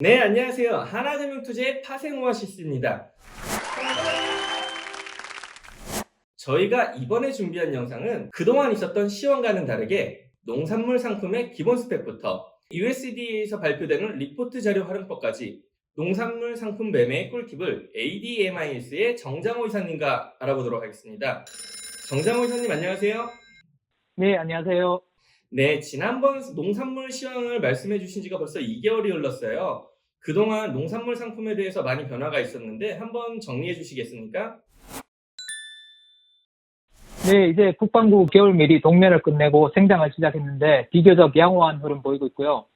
네, 안녕하세요. 하나금융투자의 파생 오아시스입니다. 저희가 이번에 준비한 영상은 그동안 있었던 시황과는 다르게 농산물 상품의 기본 스펙부터 USDA에서 발표되는 리포트 자료 활용법까지 농산물 상품 매매의 꿀팁을 ADMIS의 정장호 이사님과 알아보도록 하겠습니다. 정장호 이사님 안녕하세요. 네, 안녕하세요. 네, 지난번 농산물 시황을 말씀해 주신 지가 벌써 2개월이 흘렀어요. 그동안 농산물 상품에 대해서 많이 변화가 있었는데 한번 정리해 주시겠습니까? 네, 이제 국방부 겨울밀이 동면을 끝내고 생장을 시작했는데 비교적 양호한 흐름 보이고 있고요.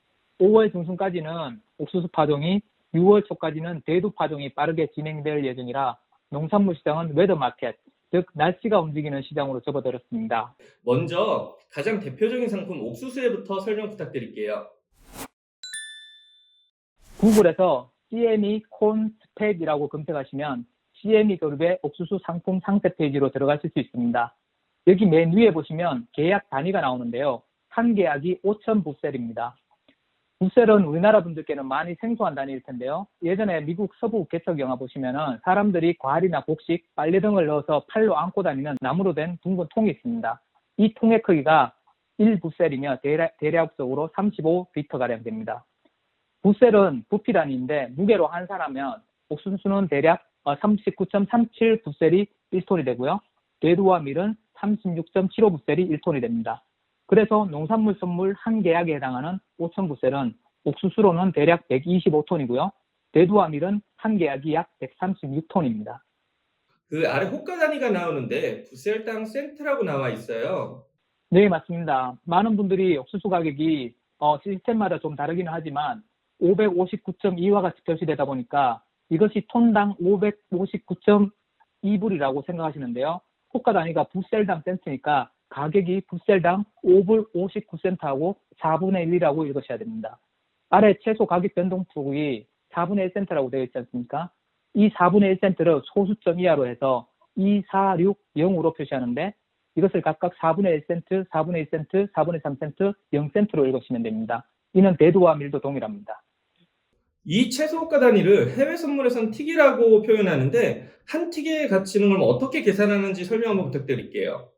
5월 중순까지는 옥수수 파종이, 6월 초까지는 대두 파종이 빠르게 진행될 예정이라 농산물 시장은 웨더마켓, 즉 날씨가 움직이는 시장으로 접어들었습니다. 먼저 가장 대표적인 상품 옥수수에부터 설명 부탁드릴게요. 구글에서 CME 콘 스펙이라고 검색하시면 CME 그룹의 옥수수 상품 상세 페이지로 들어가실 수 있습니다. 여기 맨 위에 보시면 계약 단위가 나오는데요. 한 계약이 5천 부셀입니다. 부셀은 우리나라 분들께는 많이 생소한 단위일 텐데요. 예전에 미국 서부 개척 영화 보시면은 사람들이 과일이나 곡식, 빨래 등을 넣어서 팔로 안고 다니는 나무로 된 둥근 통이 있습니다. 이 통의 크기가 1부셀이며 대략적으로 35리터가량 됩니다. 부셀은 부피 단위인데 무게로 환산하면 옥수수는 대략 39.37부셀이 1톤이 되고요. 대두와 밀은 36.75부셀이 1톤이 됩니다. 그래서 농산물 선물 한 계약에 해당하는 5,000부셀은 옥수수로는 대략 125톤이고요. 대두와 밀은 한 계약이 약 136톤입니다. 그 아래 호가 단위가 나오는데 부셀당 센트라고 나와 있어요. 네, 맞습니다. 많은 분들이 옥수수 가격이 시스템마다 좀 다르기는 하지만 559.2와 같이 표시되다 보니까 이것이 톤당 559.2불이라고 생각하시는데요. 호가 단위가 부셀당 센트니까 가격이 부셀당 5불 59센트하고 4분의 1이라고 읽으셔야 됩니다. 아래 최소 가격 변동폭이 4분의 1센트라고 되어 있지 않습니까? 이 4분의 1센트를 소수점 이하로 해서 2460으로 표시하는데 이것을 각각 4분의 1센트, 4분의 1센트, 4분의 3센트, 0센트로 읽으시면 됩니다. 이는 대두와 밀도 동일합니다. 이 최소 호가 단위를 해외 선물에선 틱이라고 표현하는데 한 틱의 가치는 그럼 어떻게 계산하는지 설명 한번 부탁드릴게요.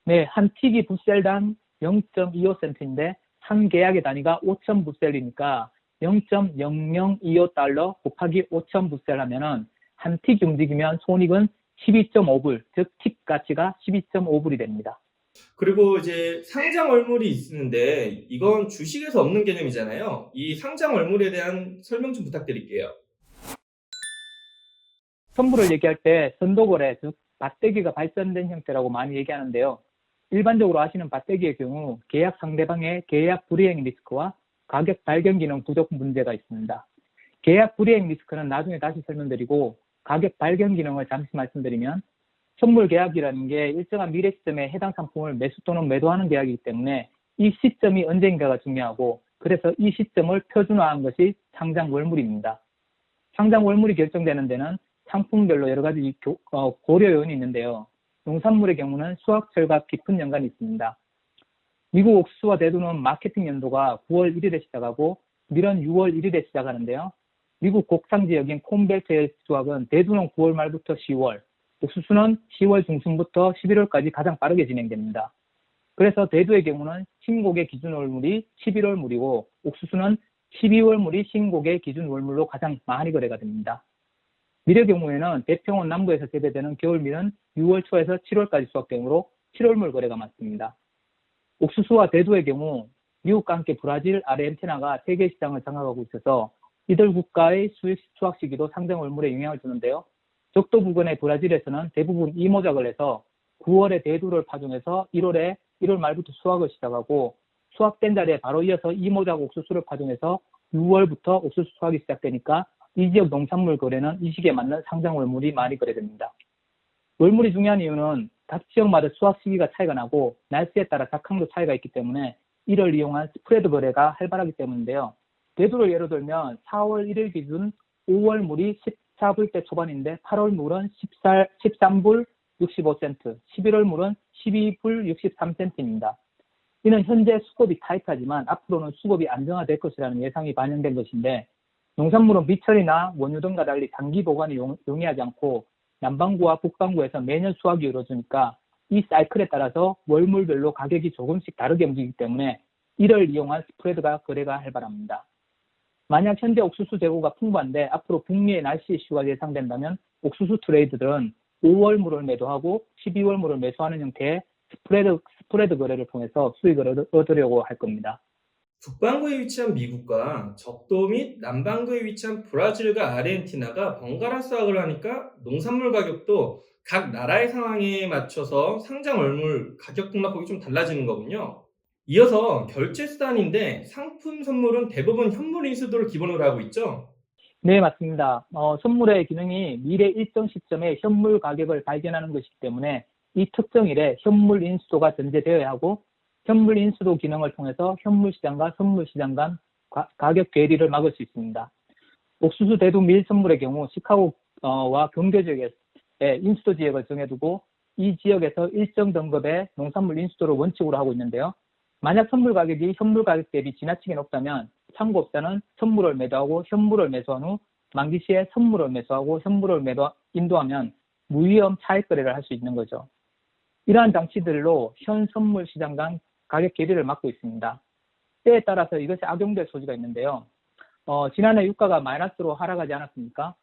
네, 한 틱이 부셀당 0.25센트인데 한 계약의 단위가 5천 부셀이니까 0.0025달러 곱하기 5천 부셀 하면은 한 틱이 움직이면 손익은 12.5불, 즉 틱 가치가 12.5불이 됩니다. 그리고 이제 상장 월물이 있는데 이건 주식에서 없는 개념이잖아요. 이 상장 월물에 대한 설명 좀 부탁드릴게요. 선물을 얘기할 때 선도거래, 즉 밭대기가 발전된 형태라고 많이 얘기하는데요. 일반적으로 아시는 밭대기의 경우 계약 상대방의 계약 불이행 리스크와 가격 발견 기능 부족 문제가 있습니다. 계약 불이행 리스크는 나중에 다시 설명드리고 가격 발견 기능을 잠시 말씀드리면 선물 계약이라는 게 일정한 미래 시점에 해당 상품을 매수 또는 매도하는 계약이기 때문에 이 시점이 언제인가가 중요하고 그래서 이 시점을 표준화한 것이 상장 월물입니다. 상장 월물이 결정되는 데는 상품별로 여러 가지 고려 요인이 있는데요. 농산물의 경우는 수확철과 깊은 연관이 있습니다. 미국 옥수수와 대두는 마케팅 연도가 9월 1일에 시작하고 밀은 6월 1일에 시작하는데요. 미국 곡상 지역인 콘벨트의 수확은 대두는 9월 말부터 10월, 옥수수는 10월 중순부터 11월까지 가장 빠르게 진행됩니다. 그래서 대두의 경우는 신곡의 기준 월물이 11월 물이고 옥수수는 12월 물이 신곡의 기준 월물로 가장 많이 거래가 됩니다. 밀의 경우에는 대평원 남부에서 재배되는 겨울밀은 6월 초에서 7월까지 수확되므로 7월물 거래가 많습니다. 옥수수와 대두의 경우 미국과 함께 브라질, 아르헨티나가 세계 시장을 장악하고 있어서 이들 국가의 수확 시기도 상장 월물에 영향을 주는데요. 적도 부근의 브라질에서는 대부분 이모작을 해서 9월에 대두를 파종해서 1월 말부터 수확을 시작하고 수확된 자리에 바로 이어서 이모작 옥수수를 파종해서 6월부터 옥수수 수확이 시작되니까 이 지역 농산물 거래는 이 시기에 맞는 상장 월물이 많이 거래됩니다. 월물이 중요한 이유는 각 지역마다 수확 시기가 차이가 나고 날씨에 따라 작황도 차이가 있기 때문에 이를 이용한 스프레드 거래가 활발하기 때문인데요. 대두를 예로 들면 4월 1일 기준 5월 물이 14불대 초반인데 8월 물은 13불 65센트, 11월 물은 12불 63센트입니다. 이는 현재 수급이 타이트하지만 앞으로는 수급이 안정화될 것이라는 예상이 반영된 것인데 농산물은 비철이나 원유 등과 달리 장기 보관이 용이하지 않고 남반구와 북반구에서 매년 수확이 이루어지니까 이 사이클에 따라서 월물별로 가격이 조금씩 다르게 움직이기 때문에 이를 이용한 스프레드가 거래가 활발합니다. 만약 현재 옥수수 재고가 풍부한데 앞으로 북미의 날씨 이슈가 예상된다면 옥수수 트레이드들은 5월물을 매도하고 12월물을 매수하는 형태의 스프레드 거래를 통해서 수익을 얻으려고 할 겁니다. 북반구에 위치한 미국과 적도 및 남반구에 위치한 브라질과 아르헨티나가 번갈아 수확을 하니까 농산물 가격도 각 나라의 상황에 맞춰서 상장 월물 가격 등락폭이 좀 달라지는 거군요. 이어서 결제 수단인데 상품 선물은 대부분 현물 인수도를 기본으로 하고 있죠. 네, 맞습니다. 선물의 기능이 미래 일정 시점에 현물 가격을 발견하는 것이기 때문에 이 특정 일에 현물 인수도가 전제되어야 하고 현물 인수도 기능을 통해서 현물 시장과 선물 시장 간 가격 괴리를 막을 수 있습니다. 옥수수 대두 밀 선물의 경우 시카고와 경계 지역에 인수도 지역을 정해두고 이 지역에서 일정 등급의 농산물 인수도를 원칙으로 하고 있는데요. 만약 선물 가격이 현물 가격 대비 지나치게 높다면 상고업자는 선물을 매도하고 현물을 매수한 후 만기 시에 선물을 매수하고 현물을 인도하면 무위험 차익 거래를 할 수 있는 거죠. 이러한 장치들로 현 선물 시장 간 가격 괴리를 막고 있습니다. 때에 따라서 이것이 악용될 소지가 있는데요. 지난해 유가가 마이너스로 하락하지 않았습니까?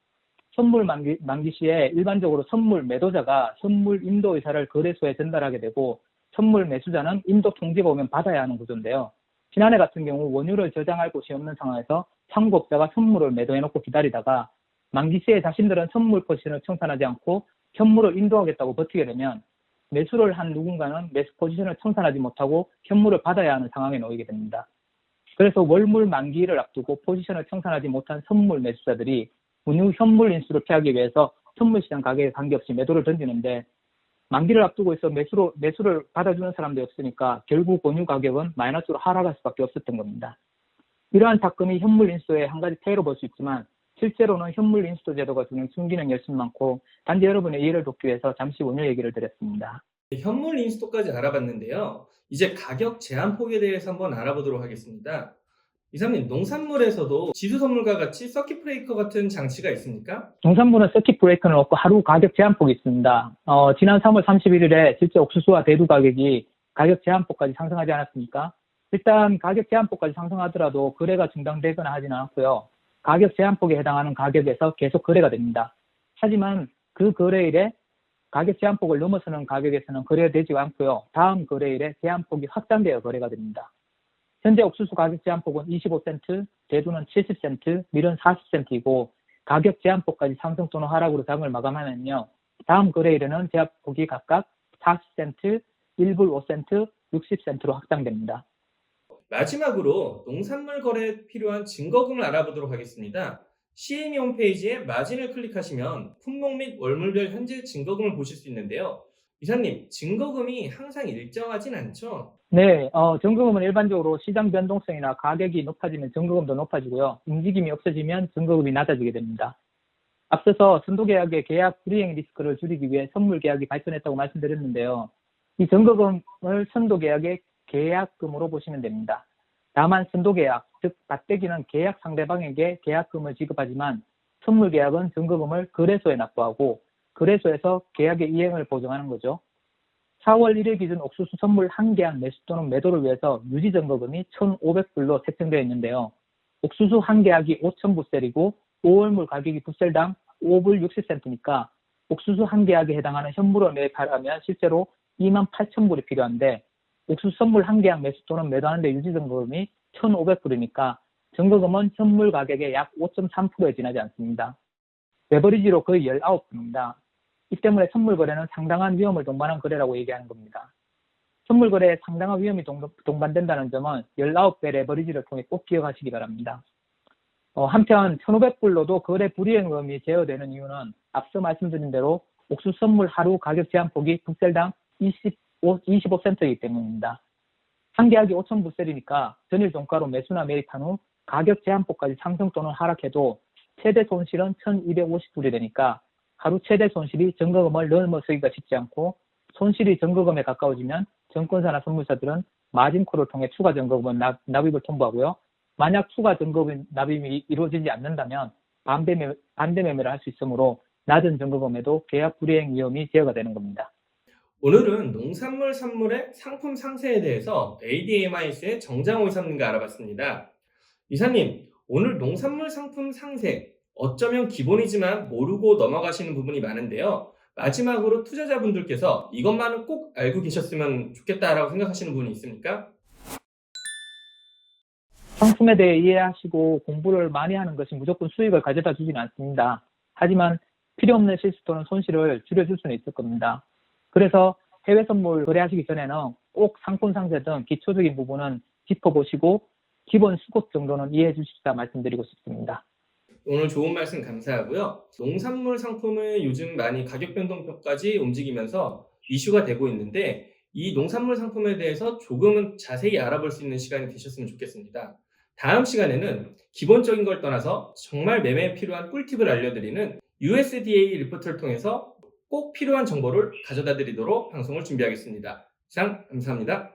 선물 만기 시에 일반적으로 선물 매도자가 현물 인도 의사를 거래소에 전달하게 되고 선물 매수자는 인도 통지가 오면 받아야 하는 구조인데요. 지난해 같은 경우 원유를 저장할 곳이 없는 상황에서 상고업자가 선물을 매도해놓고 기다리다가 만기 시에 자신들은 선물 포지션을 청산하지 않고 현물을 인도하겠다고 버티게 되면 매수를 한 누군가는 매수 포지션을 청산하지 못하고 현물을 받아야 하는 상황에 놓이게 됩니다. 그래서 월물 만기를 앞두고 포지션을 청산하지 못한 선물 매수자들이 운유 현물 인수를 피하기 위해서 선물 시장 가격에 관계없이 매도를 던지는데 만기를 앞두고 있어 매수를 받아주는 사람도 없으니까 결국 원유 가격은 마이너스로 하락할 수밖에 없었던 겁니다. 이러한 사건이 현물 인수의 한 가지 폐해로 볼 수 있지만 실제로는 현물 인수도 제도가 주는 순기능이 훨씬 많고 단지 여러분의 이해를 돕기 위해서 잠시 원유 얘기를 드렸습니다. 현물 인수도까지 알아봤는데요. 이제 가격 제한 폭에 대해서 한번 알아보도록 하겠습니다. 이사님, 농산물에서도 지수 선물과 같이 서킷 브레이커 같은 장치가 있습니까? 농산물은 서킷 브레이커는 없고 하루 가격 제한폭이 있습니다. 지난 3월 31일에 실제 옥수수와 대두 가격이 가격 제한폭까지 상승하지 않았습니까? 일단 가격 제한폭까지 상승하더라도 거래가 중단되거나 하지는 않고요. 가격 제한폭에 해당하는 가격에서 계속 거래가 됩니다. 하지만 그 거래일에 가격 제한폭을 넘어서는 가격에서는 거래가 되지 않고요. 다음 거래일에 제한폭이 확장되어 거래가 됩니다. 현재 옥수수 가격 제한폭은 25센트, 대두는 70센트, 밀은 40센트이고 가격 제한폭까지 상승 또는 하락으로 장을 마감하면요. 다음 거래일에는 제한폭이 각각 40센트, 1불 5센트, 60센트로 확장됩니다. 마지막으로 농산물 거래에 필요한 증거금을 알아보도록 하겠습니다. CME 홈페이지에 마진을 클릭하시면 품목 및 월물별 현재 증거금을 보실 수 있는데요. 이사님, 증거금이 항상 일정하진 않죠? 네, 증거금은 일반적으로 시장 변동성이나 가격이 높아지면 증거금도 높아지고요. 움직임이 없어지면 증거금이 낮아지게 됩니다. 앞서서 선도계약의 계약 불이행 리스크를 줄이기 위해 선물계약이 발전했다고 말씀드렸는데요. 이 증거금을 선도계약의 계약금으로 보시면 됩니다. 다만 선도계약, 즉 밭대기는 계약 상대방에게 계약금을 지급하지만 선물계약은 증거금을 거래소에 납부하고 거래소에서 계약의 이행을 보증하는 거죠. 4월 1일 기준 옥수수 선물 한 계약 매수 또는 매도를 위해서 유지증거금이 1,500불로 책정되어 있는데요. 옥수수 한 계약이 5,000부셀이고 5월물 가격이 부셀당 5불 60센트니까 옥수수 한 계약에 해당하는 현물을 매입하려면 실제로 28,000불이 필요한데 옥수수 선물 한 계약 매수 또는 매도하는데 유지증거금이 1,500불이니까 증거금은 현물 가격의 약 5.3%에 지나지 않습니다. 레버리지로 거의 19%입니다. 이 때문에 선물 거래는 상당한 위험을 동반한 거래라고 얘기하는 겁니다. 선물 거래에 상당한 위험이 동반된다는 점은 19배 레버리지를 통해 꼭 기억하시기 바랍니다. 한편 1,500불로도 거래 불이행금이 제어되는 이유는 앞서 말씀드린 대로 옥수수 선물 하루 가격 제한폭이 부셀당 25센트이기 때문입니다. 한 계약이 5,000부셀이니까 전일 종가로 매수나 매입한 후 가격 제한폭까지 상승 또는 하락해도 최대 손실은 1,250불이 되니까 하루 최대 손실이 증거금을 넘어서기가 쉽지 않고 손실이 증거금에 가까워지면 증권사나 선물사들은 마진콜을 통해 추가 증거금을 납입을 통보하고요. 만약 추가 점검 납입이 이루어지지 않는다면 반대 매매를 할 수 있으므로 낮은 점검에도 계약 불이행 위험이 제어가 되는 겁니다. 오늘은 농산물 산물의 상품 상세에 대해서 ADMIS의 정장호 이사님과 알아봤습니다. 이사님, 오늘 농산물 상품 상세, 어쩌면 기본이지만 모르고 넘어가시는 부분이 많은데요. 마지막으로 투자자분들께서 이것만은 꼭 알고 계셨으면 좋겠다라고 생각하시는 부분이 있습니까? 상품에 대해 이해하시고 공부를 많이 하는 것이 무조건 수익을 가져다 주지는 않습니다. 하지만 필요 없는 실수 또는 손실을 줄여줄 수는 있을 겁니다. 그래서 해외 선물 거래하시기 전에는 꼭 상품 상세 등 기초적인 부분은 짚어보시고 기본 수급 정도는 이해해 주시자 말씀드리고 싶습니다. 오늘 좋은 말씀 감사하고요. 농산물 상품은 요즘 많이 가격 변동표까지 움직이면서 이슈가 되고 있는데 이 농산물 상품에 대해서 조금은 자세히 알아볼 수 있는 시간이 되셨으면 좋겠습니다. 다음 시간에는 기본적인 걸 떠나서 정말 매매에 필요한 꿀팁을 알려드리는 USDA 리포트를 통해서 꼭 필요한 정보를 가져다 드리도록 방송을 준비하겠습니다. 이상 감사합니다.